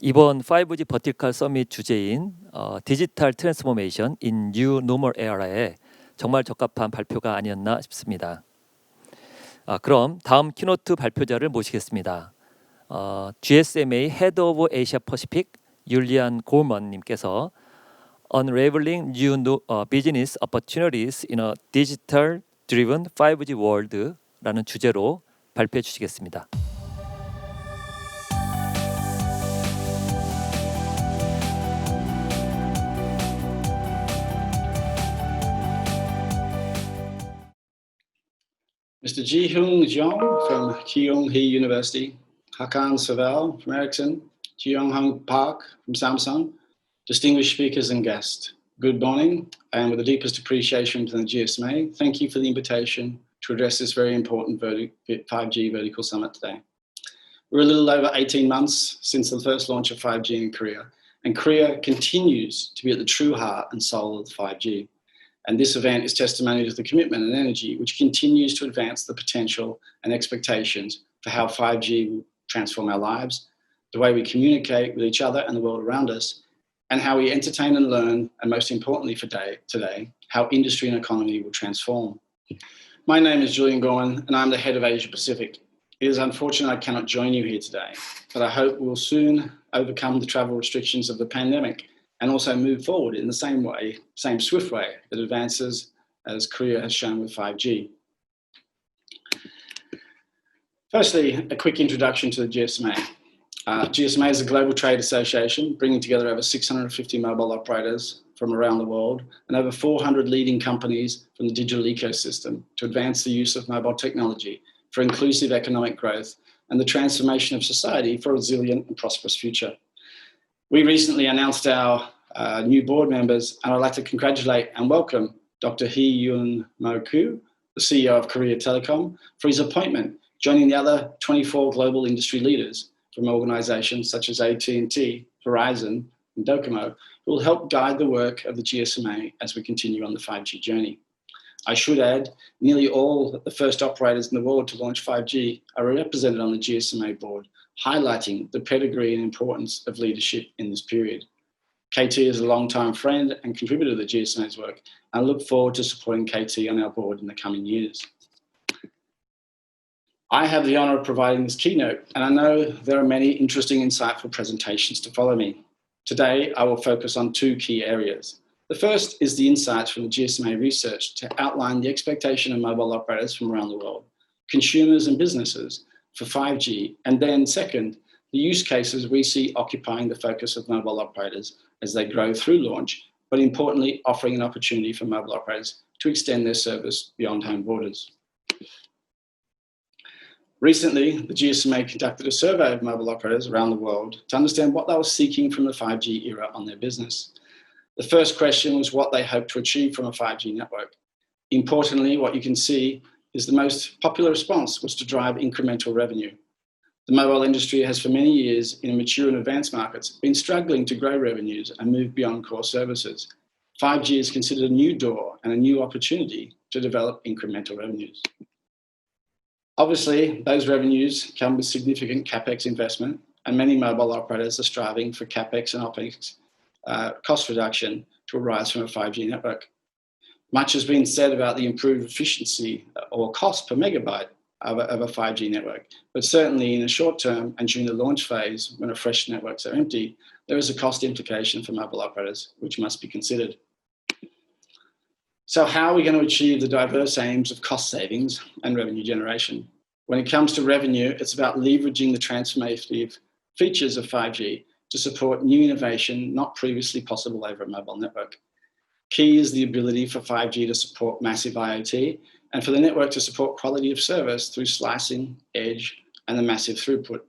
이번 5G 버티컬 서밋 주제인 디지털 트랜스포메이션 인 뉴 노멀 에라에 정말 적합한 발표가 아니었나 싶습니다. 그럼 다음 키노트 발표자를 모시겠습니다. GSMA 헤드 오브 에이시아 퍼시픽 율리안 골먼 님께서 Unravelling New Business Opportunities in a Digital Driven 5G World 라는 주제로 발표해 주시겠습니다. Mr. Ji-Hyung Jeong from Kyung-hee University, Hakan Saval from Ericsson, Ji-Young Park from Samsung, distinguished speakers and guests, good morning, and with the deepest appreciation from the GSMA, thank you for the invitation to address this very important 5G vertical summit today. We're a little over 18 months since the first launch of 5G in Korea, and Korea continues to be at the true heart and soul of 5G. And this event is testimony to the commitment and energy which continues to advance the potential and expectations for how 5G will transform our lives, the way we communicate with each other and the world around us, and how we entertain and learn, and most importantly for today, how industry and economy will transform. My name is Julian Gorman, and I'm the head of Asia Pacific. It is unfortunate I cannot join you here today, but I hope we will soon overcome the travel restrictions of the pandemic and also move forward in the same swift way that advances as Korea has shown with 5G. Firstly, a quick introduction to the GSMA. GSMA is a global trade association bringing together over 650 mobile operators from around the world and over 400 leading companies from the digital ecosystem to advance the use of mobile technology for inclusive economic growth and the transformation of society for a resilient and prosperous future. We recently announced our new board members, and I'd like to congratulate and welcome Dr. Hee-Yoon Mo-koo, the CEO of Korea Telecom, for his appointment, joining the other 24 global industry leaders from organizations such as AT&T, Verizon, and Docomo, who will help guide the work of the GSMA as we continue on the 5G journey. I should add, nearly all the first operators in the world to launch 5G are represented on the GSMA board, highlighting the pedigree and importance of leadership in this period. KT is a long-time friend and contributor to the GSMA's work, and I look forward to supporting KT on our board in the coming years. I have the honour of providing this keynote, and I know there are many interesting, insightful presentations to follow me. Today, I will focus on two key areas. The first is the insights from the GSMA research to outline the expectation of mobile operators from around the world, consumers and businesses, for 5G, and then second, the use cases we see occupying the focus of mobile operators as they grow through launch, but importantly, offering an opportunity for mobile operators to extend their service beyond home borders. Recently, the GSMA conducted a survey of mobile operators around the world to understand what they were seeking from the 5G era on their business. The first question was what they hoped to achieve from a 5G network. Importantly, what you can see is the most popular response was to drive incremental revenue. The mobile industry has for many years in mature and advanced markets been struggling to grow revenues and move beyond core services. 5G is considered a new door and a new opportunity to develop incremental revenues. Obviously, those revenues come with significant CapEx investment, and many mobile operators are striving for CapEx and OpEx cost reduction to arise from a 5G network. Much has been said about the improved efficiency or cost per megabyte of a 5G network, but certainly in the short term and during the launch phase when fresh networks are empty, there is a cost implication for mobile operators which must be considered. So how are we going to achieve the diverse aims of cost savings and revenue generation? When it comes to revenue, it's about leveraging the transformative features of 5G to support new innovation not previously possible over a mobile network. Key is the ability for 5G to support massive IoT and for the network to support quality of service through slicing, edge, and the massive throughput.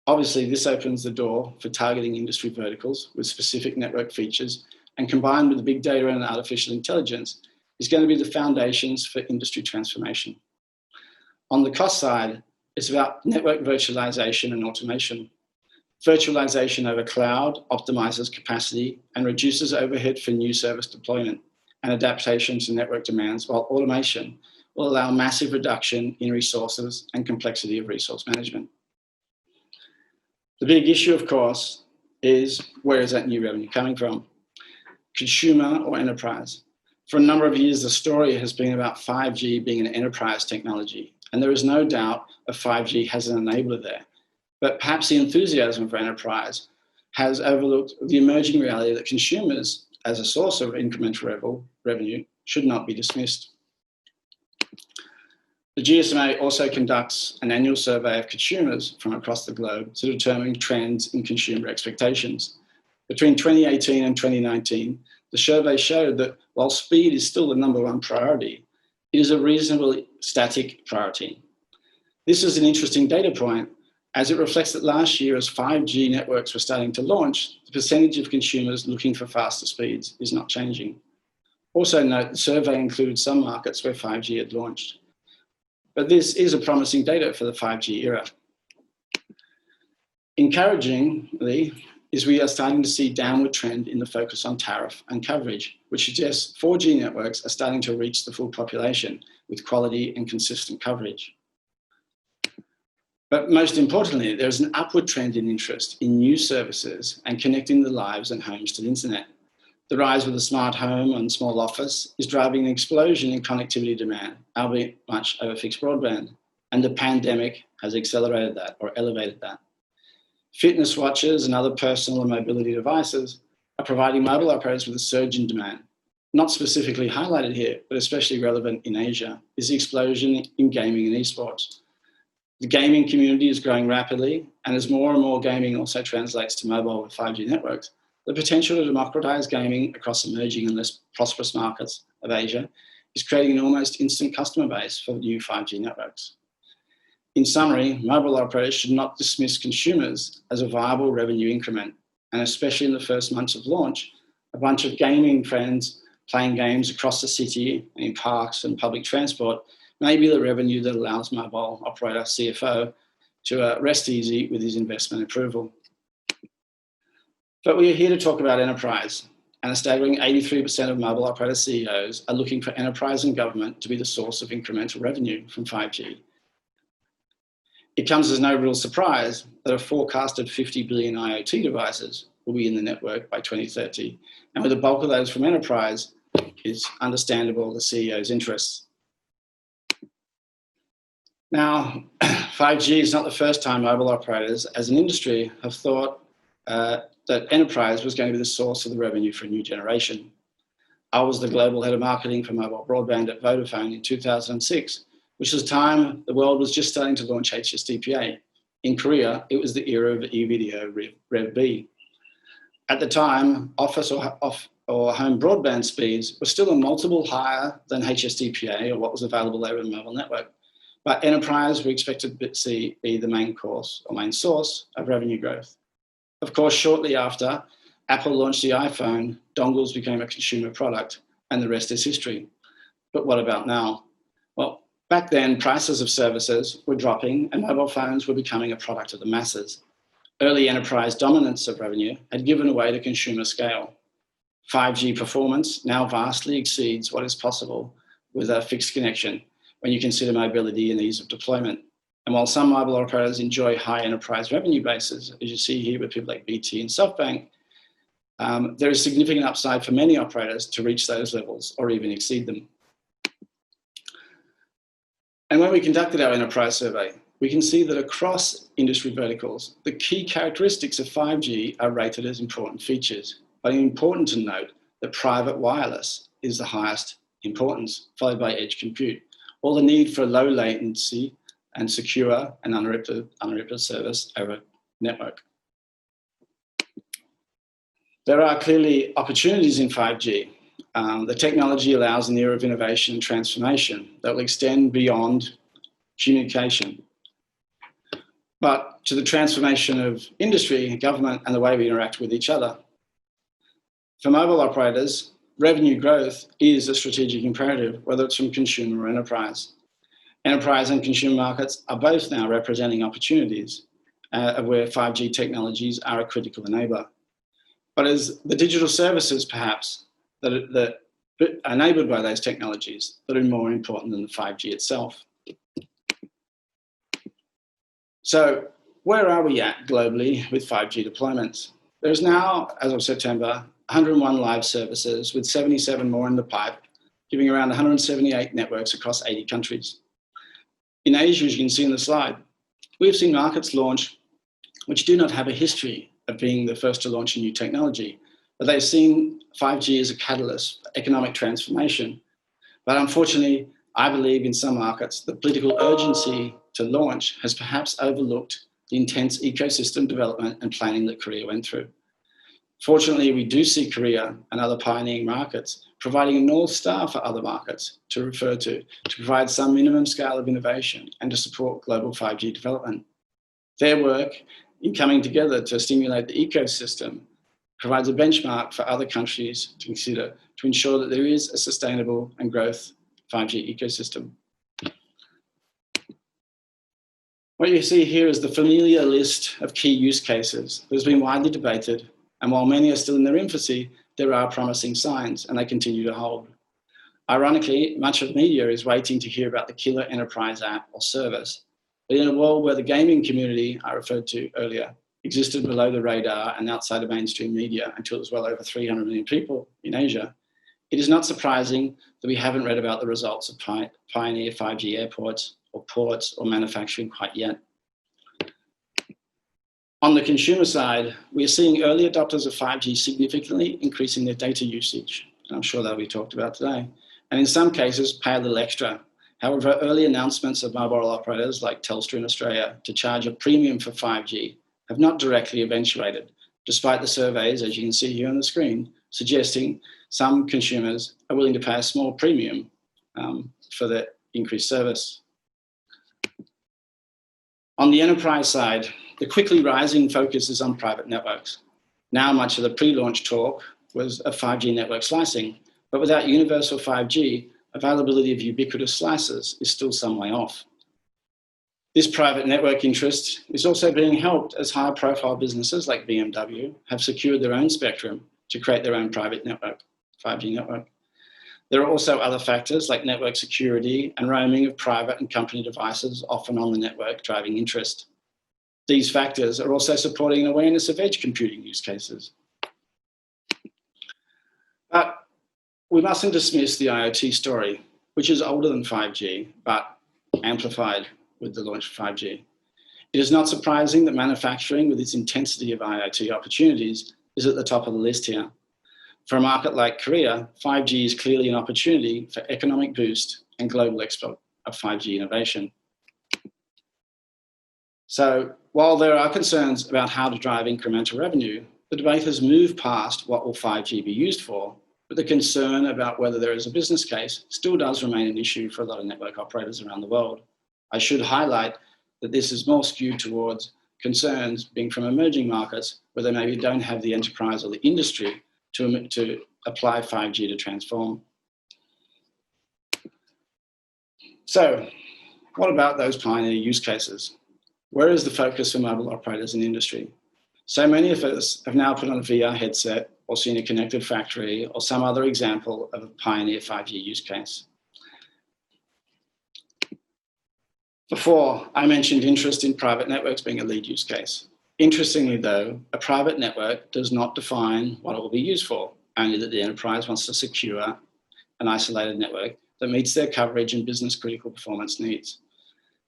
Obviously, this opens the door for targeting industry verticals with specific network features, and combined with the big data and artificial intelligence, is going to be the foundations for industry transformation. On the cost side, it's about network virtualization and automation. Virtualization over cloud optimizes capacity and reduces overhead for new service deployment and adaptation to network demands, while automation will allow massive reduction in resources and complexity of resource management. The big issue, of course, is, where is that new revenue coming from? Consumer or enterprise? For a number of years, the story has been about 5G being an enterprise technology, and there is no doubt that 5G has an enabler there. But perhaps the enthusiasm for enterprise has overlooked the emerging reality that consumers, as a source of incremental revenue, should not be dismissed. The Gsma also conducts an annual survey of consumers from across the globe to determine trends in consumer expectations. Between 2018 and 2019, the survey showed that while speed is still the number one priority, it is a reasonably static priority. This is an interesting data point, as it reflects that last year, as 5G networks were starting to launch, the percentage of consumers looking for faster speeds is not changing. Also note, the survey included some markets where 5G had launched. But this is a promising data for the 5G era. Encouragingly, is we are starting to see downward trend in the focus on tariff and coverage, which suggests 4G networks are starting to reach the full population with quality and consistent coverage. But most importantly, there's an upward trend in interest in new services and connecting the lives and homes to the internet. The rise of the smart home and small office is driving an explosion in connectivity demand, albeit much over fixed broadband, and the pandemic has accelerated that or elevated that. Fitness watches and other personal and mobility devices are providing mobile operators with a surge in demand. Not specifically highlighted here, but especially relevant in Asia, is the explosion in gaming and esports. The gaming community is growing rapidly, and as more and more gaming also translates to mobile with 5G networks, the potential to democratize gaming across emerging and less prosperous markets of Asia is creating an almost instant customer base for new 5G networks. In summary, mobile operators should not dismiss consumers as a viable revenue increment, and especially in the first months of launch, a bunch of gaming friends playing games across the city and in parks and public transport may be the revenue that allows mobile operator CFO to rest easy with his investment approval. But we are here to talk about enterprise, and a staggering 83% of mobile operator CEOs are looking for enterprise and government to be the source of incremental revenue from 5G. It comes as no real surprise that a forecasted 50 billion IoT devices will be in the network by 2030, and with the bulk of those from enterprise, it's understandable the CEO's interests. Now, 5G is not the first time mobile operators as an industry have thought that enterprise was going to be the source of the revenue for a new generation. I was the global head of marketing for mobile broadband at Vodafone in 2006, which was the time the world was just starting to launch HSDPA. In Korea, it was the era of e-video Rev B. At the time, office or home broadband speeds were still a multiple higher than HSDPA or what was available over the mobile network. But enterprise, we expected to be the main source of revenue growth. Of course, shortly after, Apple launched the iPhone, dongles became a consumer product, and the rest is history. But what about now? Well, back then, prices of services were dropping and mobile phones were becoming a product of the masses. Early enterprise dominance of revenue had given way to consumer scale. 5G performance now vastly exceeds what is possible with a fixed connection when you consider mobility and ease of deployment. And while some mobile operators enjoy high enterprise revenue bases, as you see here with people like BT and SoftBank, there is significant upside for many operators to reach those levels or even exceed them. And when we conducted our enterprise survey, we can see that across industry verticals, the key characteristics of 5G are rated as important features. But it's important to note that private wireless is the highest importance, followed by edge compute, or the need for low latency and secure and uninterrupted service over network. There are clearly opportunities in 5G. The technology allows an era of innovation and transformation that will extend beyond communication, but to the transformation of industry, government, and the way we interact with each other. For mobile operators, revenue growth is a strategic imperative, whether it's from consumer or enterprise. Enterprise and consumer markets are both now representing opportunities where 5G technologies are a critical enabler. But as the digital services, perhaps, that are enabled by those technologies that are more important than the 5G itself. So where are we at globally with 5G deployments? There's now, as of September, 101 live services with 77 more in the pipe, giving around 178 networks across 80 countries. In Asia, as you can see in the slide, we've seen markets launch which do not have a history of being the first to launch a new technology, but they've seen 5G as a catalyst for economic transformation. But unfortunately, I believe in some markets, the political urgency to launch has perhaps overlooked the intense ecosystem development and planning that Korea went through. Fortunately, we do see Korea and other pioneering markets providing a North Star for other markets to refer to provide some minimum scale of innovation and to support global 5G development. Their work in coming together to stimulate the ecosystem provides a benchmark for other countries to consider to ensure that there is a sustainable and growth 5G ecosystem. What you see here is the familiar list of key use cases that has been widely debated, and while many are still in their infancy, there are promising signs and they continue to hold. Ironically, much of media is waiting to hear about the killer enterprise app or service, but in a world where the gaming community I referred to earlier existed below the radar and outside of mainstream media until it was well over 300 million people in Asia, it is not surprising that we haven't read about the results of pioneer 5G airports or ports or manufacturing quite yet. On the consumer side, we are seeing early adopters of 5G significantly increasing their data usage, and I'm sure that'll be talked about today, and in some cases pay a little extra. However, early announcements of mobile operators like Telstra in Australia to charge a premium for 5G have not directly eventuated, despite the surveys, as you can see here on the screen, suggesting some consumers are willing to pay a small premium for the increased service. On the enterprise side, the quickly rising focus is on private networks. Now much of the pre-launch talk was of 5G network slicing, but without universal 5G, availability of ubiquitous slices is still some way off. This private network interest is also being helped as high-profile businesses like BMW have secured their own spectrum to create their own private network, 5G network. There are also other factors like network security and roaming of private and company devices often on the network driving interest. These factors are also supporting an awareness of edge computing use cases. But we mustn't dismiss the IoT story, which is older than 5G, but amplified with the launch of 5G. It is not surprising that manufacturing, with its intensity of IoT opportunities, is at the top of the list here. For a market like Korea, 5G is clearly an opportunity for economic boost and global export of 5G innovation. So while there are concerns about how to drive incremental revenue, the debate has moved past what will 5G be used for, but the concern about whether there is a business case still does remain an issue for a lot of network operators around the world. I should highlight that this is more skewed towards concerns being from emerging markets where they maybe don't have the enterprise or the industry to apply 5G to transform. So what about those pioneer use cases? Where is the focus for mobile operators in industry? So many of us have now put on a VR headset or seen a connected factory or some other example of a pioneer 5G use case. Before, I mentioned interest in private networks being a lead use case. Interestingly though, a private network does not define what it will be used for, only that the enterprise wants to secure an isolated network that meets their coverage and business critical performance needs.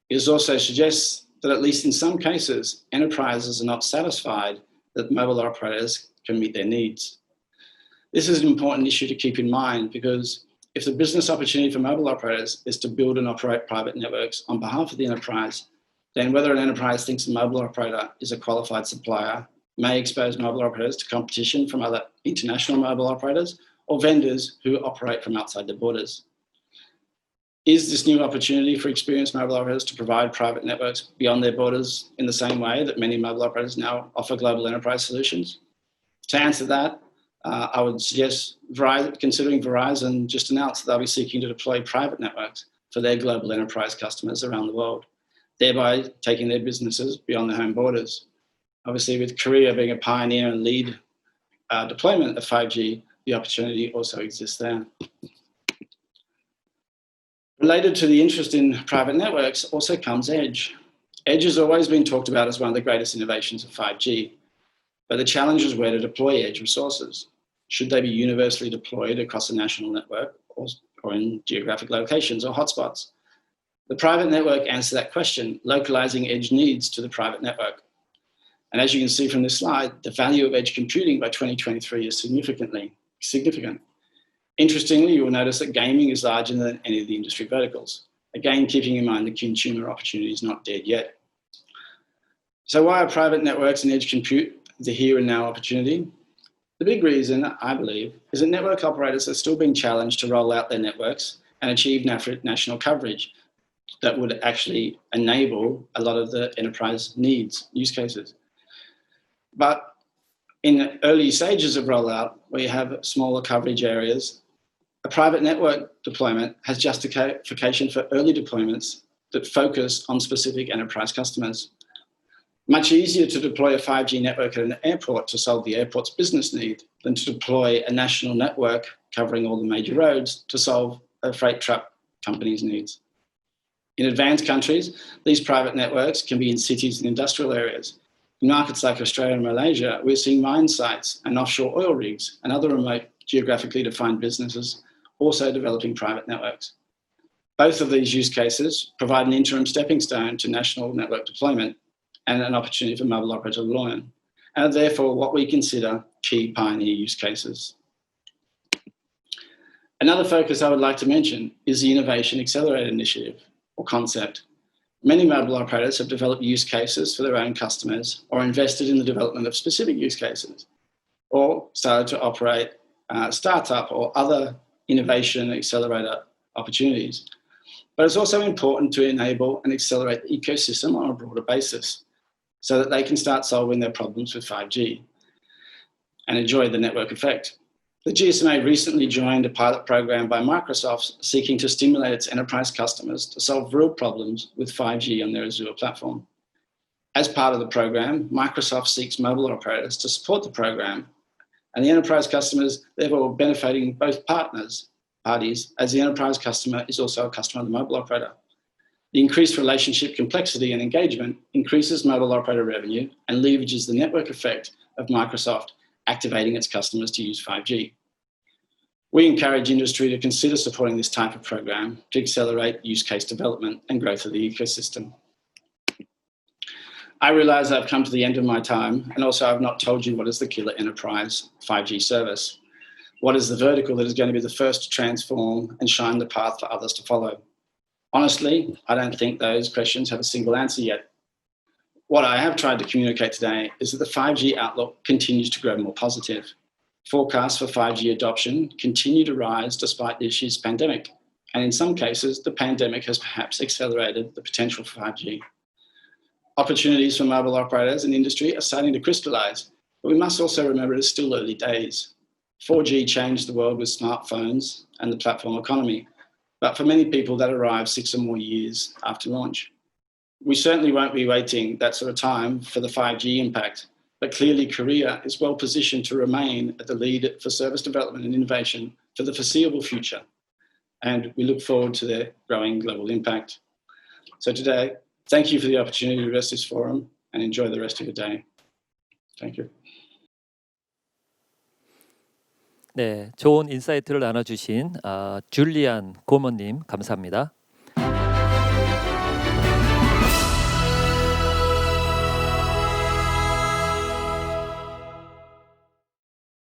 It also suggests that at least in some cases, enterprises are not satisfied that mobile operators can meet their needs. This is an important issue to keep in mind because if the business opportunity for mobile operators is to build and operate private networks on behalf of the enterprise, then whether an enterprise thinks a mobile operator is a qualified supplier may expose mobile operators to competition from other international mobile operators or vendors who operate from outside their borders. Is this new opportunity for experienced mobile operators to provide private networks beyond their borders in the same way that many mobile operators now offer global enterprise solutions? To answer that, I would suggest considering Verizon just announced that they'll be seeking to deploy private networks for their global enterprise customers around the world, thereby taking their businesses beyond their home borders. Obviously, with Korea being a pioneer and lead deployment of 5G, the opportunity also exists there. Related to the interest in private networks also comes Edge. Edge has always been talked about as one of the greatest innovations of 5G. But the challenge is where to deploy edge resources. Should they be universally deployed across a national network or in geographic locations or hotspots? The private network answers that question, localizing edge needs to the private network. And as you can see from this slide, the value of edge computing by 2023 is significant. Interestingly, you will notice that gaming is larger than any of the industry verticals. Again, keeping in mind the consumer opportunity is not dead yet. So why are private networks and edge compute the here and now opportunity? The big reason, I believe, is that network operators are still being challenged to roll out their networks and achieve national coverage that would actually enable a lot of the enterprise needs, use cases. But in the early stages of rollout, where you have smaller coverage areas, a private network deployment has justification for early deployments that focus on specific enterprise customers. Much easier to deploy a 5G network at an airport to solve the airport's business need than to deploy a national network covering all the major roads to solve a freight truck company's needs. In advanced countries, these private networks can be in cities and industrial areas. In markets like Australia and Malaysia, we're seeing mine sites and offshore oil rigs and other remote geographically defined businesses also developing private networks. Both of these use cases provide an interim stepping stone to national network deployment and an opportunity for mobile operator to learn, and are therefore what we consider key pioneer use cases. Another focus I would like to mention is the Innovation Accelerator initiative or concept. Many mobile operators have developed use cases for their own customers or invested in the development of specific use cases or started to operate startup or other innovation accelerator opportunities. But it's also important to enable and accelerate the ecosystem on a broader basis so that they can start solving their problems with 5G and enjoy the network effect. The Gsma recently joined a pilot program by Microsoft seeking to stimulate its enterprise customers to solve real problems with 5G on their Azure platform. As part of the program, Microsoft seeks mobile operators to support the program, and the enterprise customers therefore benefiting both parties, as the enterprise customer is also a customer of the mobile operator. The increased relationship complexity and engagement increases mobile operator revenue and leverages the network effect of Microsoft activating its customers to use 5G. We encourage industry to consider supporting this type of program to accelerate use case development and growth of the ecosystem. I realize I've come to the end of my time, and also I've not told you what is the killer enterprise 5G service. What is the vertical that is going to be the first to transform and shine the path for others to follow? Honestly, I don't think those questions have a single answer yet. What I have tried to communicate today is that the 5G outlook continues to grow more positive. Forecasts for 5G adoption continue to rise despite this year's pandemic, and in some cases, the pandemic has perhaps accelerated the potential for 5G. Opportunities for mobile operators and industry are starting to crystallize, but we must also remember it's still early days. 4G changed the world with smartphones and the platform economy, but for many people that arrived 6 or more years after launch. We certainly won't be waiting that sort of time for the 5G impact, but clearly Korea is well positioned to remain at the lead for service development and innovation for the foreseeable future, and we look forward to their growing global impact. So today, thank you for the opportunity to address this forum and enjoy the rest of your day. Thank you. 네, 좋은 인사이트를 나눠주신 줄리안 고먼님 감사합니다.